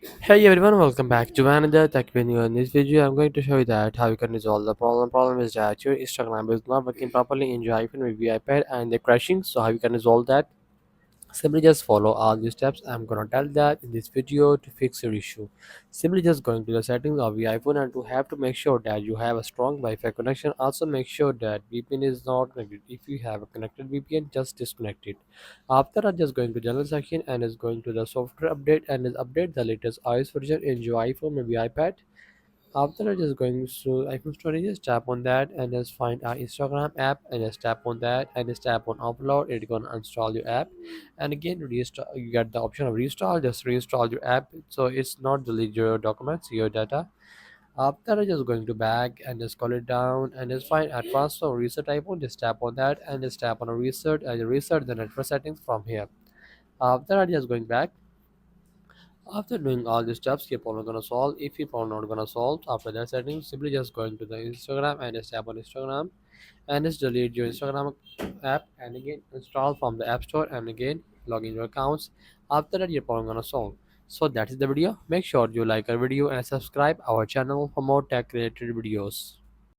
Hey everyone, welcome back to another tech video. In this video, I'm going to show you that how you can resolve the problem. Problem is that your Instagram is not working properly in your iPhone, maybe iPad, and they're crashing. So how you can resolve that? Simply just follow all these steps. I'm gonna tell that in this video to fix your issue. Simply just going to the settings of your iPhone and to have to make sure that you have a strong Wi-Fi connection. Also make sure that VPN is not connected. If you have a connected VPN, just disconnect it. After that, just going to general section and is going to the software update and is update the latest iOS version in your iPhone, maybe iPad. After that, just going to iPhone storage, just tap on that and just find our Instagram app and just tap on that and just tap on upload. It's gonna install your app, and again restore. You get the option of reinstall. Just reinstall your app, so it's not delete your documents, your data. After that, just going to back and just scroll it down and just find advanced or reset iPhone. Just tap on that and just tap on a reset and reset the network settings from here. After that, just going back. After doing all these steps, your problem gonna solve. If your problem not gonna solve, after that setting, simply just going to the Instagram and just tap on Instagram and just delete your Instagram app and again install from the App Store and again log in your accounts. After that, your problem gonna solve. So that is the video. Make sure you like our video and subscribe our channel for more tech related videos.